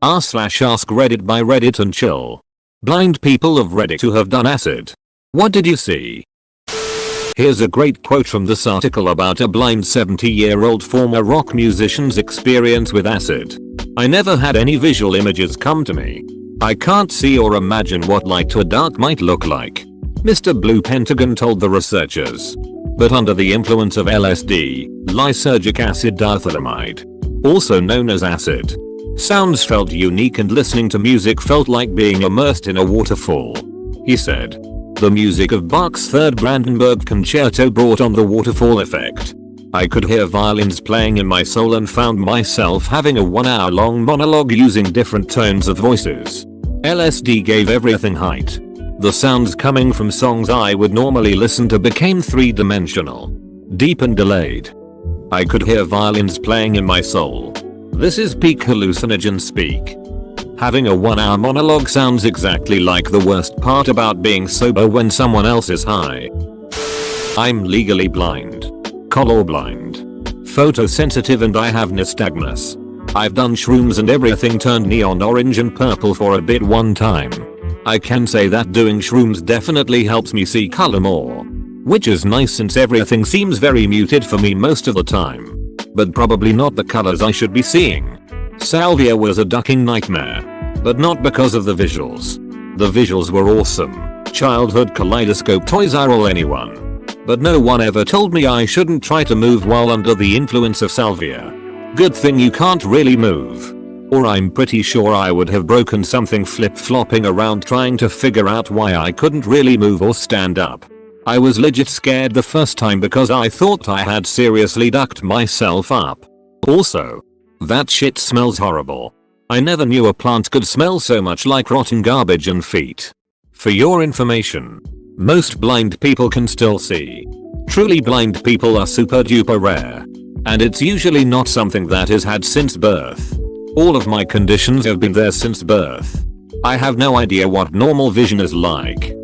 r/Askreddit by Reddit and chill. Blind people of Reddit who have done acid. What did you see? Here's a great quote from this article about a blind 70-year-old former rock musician's experience with acid. I never had any visual images come to me. I can't see or imagine what light to dark might look like, Mr. Blue Pentagon told the researchers. But under the influence of LSD, lysergic acid diethylamide, also known as acid, sounds felt unique and listening to music felt like being immersed in a waterfall. He said, the music of Bach's Third Brandenburg Concerto brought on the waterfall effect. I could hear violins playing in my soul and found myself having a 1-hour-long monologue using different tones of voices. LSD gave everything height. The sounds coming from songs I would normally listen to became three-dimensional, deep and delayed. I could hear violins playing in my soul. This is peak hallucinogen speak. Having a 1-hour monologue sounds exactly like the worst part about being sober when someone else is high. I'm legally blind. Colorblind. Photosensitive and I have nystagmus. I've done shrooms and everything turned neon orange and purple for a bit one time. I can say that doing shrooms definitely helps me see color more. Which is nice since everything seems very muted for me most of the time. But probably not the colors I should be seeing. Salvia was a ducking nightmare. But not because of the visuals. The visuals were awesome. Childhood kaleidoscope toys are all anyone. But no one ever told me I shouldn't try to move while under the influence of salvia. Good thing you can't really move. Or I'm pretty sure I would have broken something flip-flopping around trying to figure out why I couldn't really move or stand up. I was legit scared the first time because I thought I had seriously ducked myself up. Also, that shit smells horrible. I never knew a plant could smell so much like rotten garbage and feet. For your information, most blind people can still see. Truly blind people are super duper rare. And it's usually not something that is had since birth. All of my conditions have been there since birth. I have no idea what normal vision is like.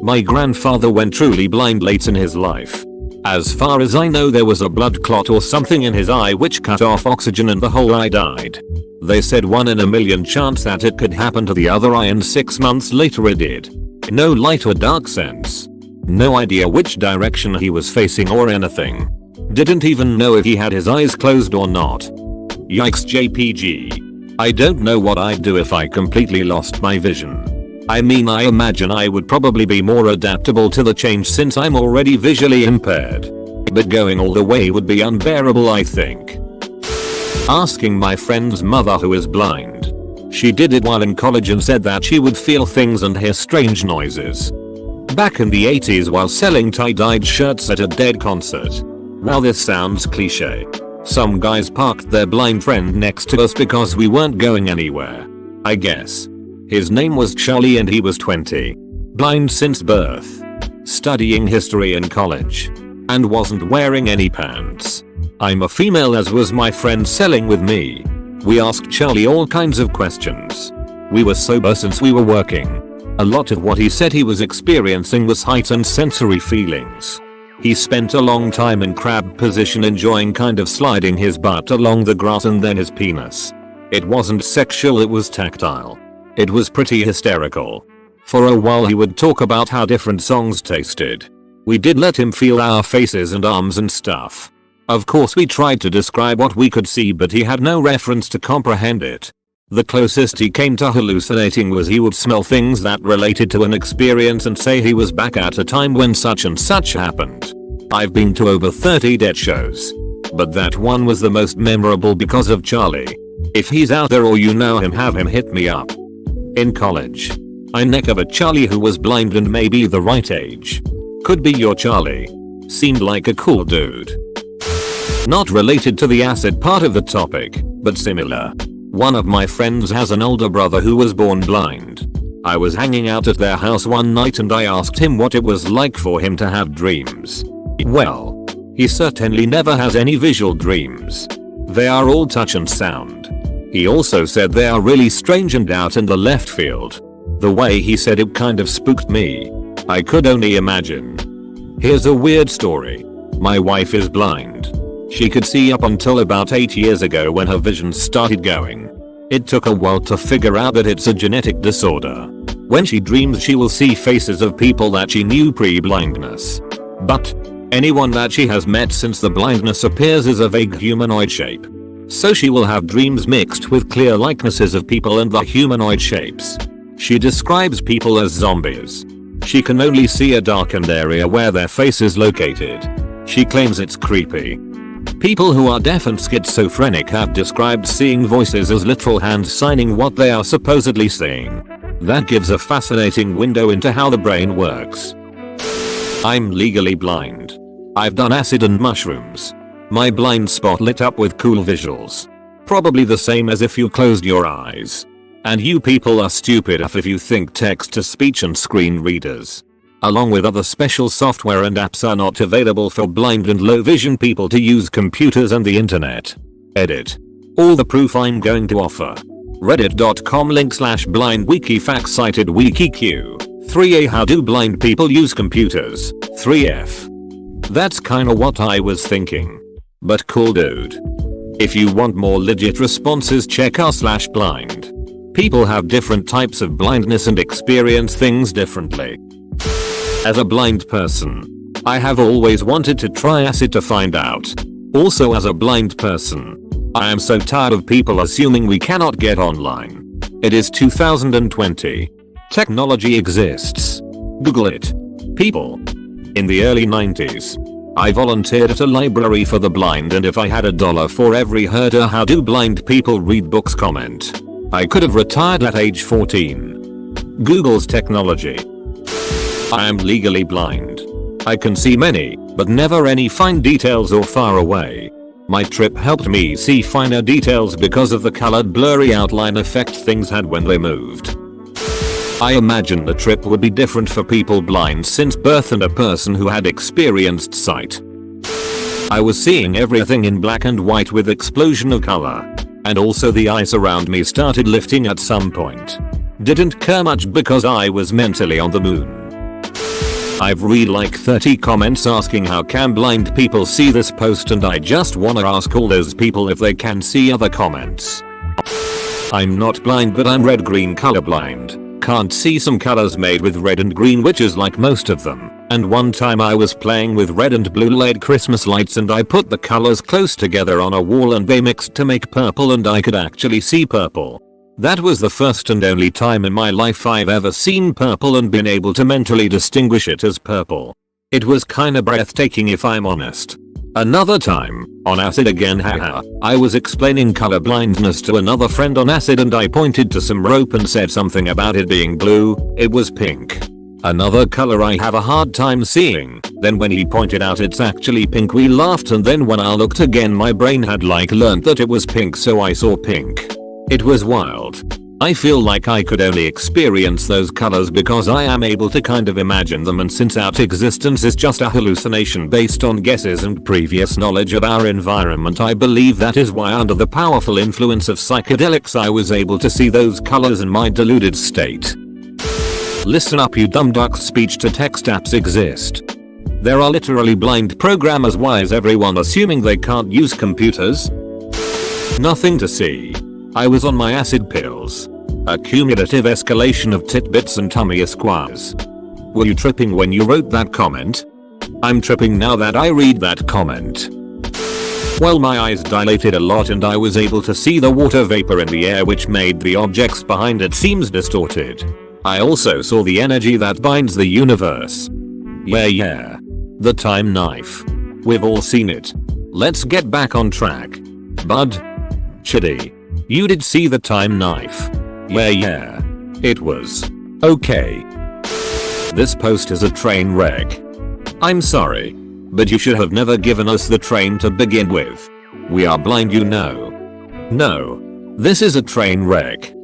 My grandfather went truly blind late in his life. As far as I know there was a blood clot or something in his eye which cut off oxygen and the whole eye died. They said 1 in a million chance that it could happen to the other eye and 6 months later it did. No light or dark sense. No idea which direction he was facing or anything. Didn't even know if he had his eyes closed or not. Yikes JPG. I don't know what I'd do if I completely lost my vision. I mean I imagine I would probably be more adaptable to the change since I'm already visually impaired. But going all the way would be unbearable I think. Asking my friend's mother who is blind. She did it while in college and said that she would feel things and hear strange noises. Back in the 80s while selling tie-dyed shirts at a Dead concert. While this sounds cliche, some guys parked their blind friend next to us because we weren't going anywhere. I guess. His name was Charlie and he was 20. Blind since birth. Studying history in college. And wasn't wearing any pants. I'm a female as was my friend selling with me. We asked Charlie all kinds of questions. We were sober since we were working. A lot of what he said he was experiencing was heightened sensory feelings. He spent a long time in crab position enjoying kind of sliding his butt along the grass and then his penis. It wasn't sexual, it was tactile. It was pretty hysterical. For a while he would talk about how different songs tasted. We did let him feel our faces and arms and stuff. Of course we tried to describe what we could see but he had no reference to comprehend it. The closest he came to hallucinating was he would smell things that related to an experience and say he was back at a time when such and such happened. I've been to over 30 Dead shows. But that one was the most memorable because of Charlie. If he's out there or you know him, have him hit me up. In college, I neck of a Charlie who was blind and maybe the right age. Could be your Charlie. Seemed like a cool dude. Not related to the acid part of the topic, but similar. One of my friends has an older brother who was born blind. I was hanging out at their house one night and I asked him what it was like for him to have dreams. Well, he certainly never has any visual dreams. They are all touch and sound. He also said they are really strange and out in the left field. The way he said it kind of spooked me. I could only imagine. Here's a weird story. My wife is blind. She could see up until about 8 years ago when her vision started going. It took a while to figure out that it's a genetic disorder. When she dreams she will see faces of people that she knew pre-blindness. But anyone that she has met since the blindness appears as a vague humanoid shape. So she will have dreams mixed with clear likenesses of people and the humanoid shapes. She describes people as zombies. She can only see a darkened area where their face is located. She claims it's creepy. People who are deaf and schizophrenic have described seeing voices as literal hands signing what they are supposedly saying. That gives a fascinating window into how the brain works. I'm legally blind. I've done acid and mushrooms. My blind spot lit up with cool visuals. Probably the same as if you closed your eyes. And you people are stupid if you think text-to-speech and screen readers, along with other special software and apps, are not available for blind and low vision people to use computers and the internet. Edit. All the proof I'm going to offer. Reddit.com/blind wiki cited WikiQ. 3a How do blind people use computers? 3f. That's kinda what I was thinking. But cool dude. If you want more legit responses, check r/blind. People have different types of blindness and experience things differently. As a blind person, I have always wanted to try acid to find out. Also, as a blind person, I am so tired of people assuming we cannot get online. It is 2020. Technology exists. Google it. People. In the early 90s, I volunteered at a library for the blind, and if I had $1 for every heard a "How do blind people read books" comment, I could have retired at age 14. Google's technology. I am legally blind. I can see many, but never any fine details or far away. My trip helped me see finer details because of the colored blurry outline effect things had when they moved. I imagine the trip would be different for people blind since birth and a person who had experienced sight. I was seeing everything in black and white with explosion of color. And also the ice around me started lifting at some point. Didn't care much because I was mentally on the moon. I've read like 30 comments asking how can blind people see this post, and I just wanna ask all those people if they can see other comments. I'm not blind, but I'm red-green colorblind. Can't see some colors made with red and green, which is like most of them. And one time I was playing with red and blue LED Christmas lights, and I put the colors close together on a wall and they mixed to make purple, and I could actually see purple. That was the first and only time in my life I've ever seen purple and been able to mentally distinguish it as purple. It was kinda breathtaking if I'm honest. Another time, on acid again, haha, I was explaining color blindness to another friend on acid, and I pointed to some rope and said something about it being blue. It was pink. Another color I have a hard time seeing. Then when he pointed out it's actually pink, we laughed, and then when I looked again my brain had like learned that it was pink, so I saw pink. It was wild. I feel like I could only experience those colors because I am able to kind of imagine them, and since our existence is just a hallucination based on guesses and previous knowledge of our environment, I believe that is why under the powerful influence of psychedelics I was able to see those colors in my deluded state. Listen up, you dumb ducks, speech to text apps exist. There are literally blind programmers. Why is everyone assuming they can't use computers? Nothing to see. I was on my acid pills. A cumulative escalation of titbits and tummy squares. Were you tripping when you wrote that comment? I'm tripping now that I read that comment. Well, my eyes dilated a lot and I was able to see the water vapor in the air, which made the objects behind it seems distorted. I also saw the energy that binds the universe. Yeah. The time knife. We've all seen it. Let's get back on track. Bud. Chiddy. You did see the time knife. Yeah. It was okay. This post is a train wreck. I'm sorry, but you should have never given us the train to begin with. We are blind, you know. No. This is a train wreck.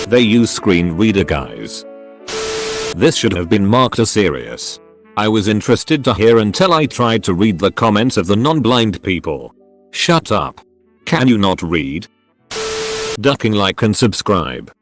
They use screen reader, guys. This should have been marked as serious. I was interested to hear until I tried to read the comments of the non-blind people. Shut up. Can you not read? Ducking like and subscribe.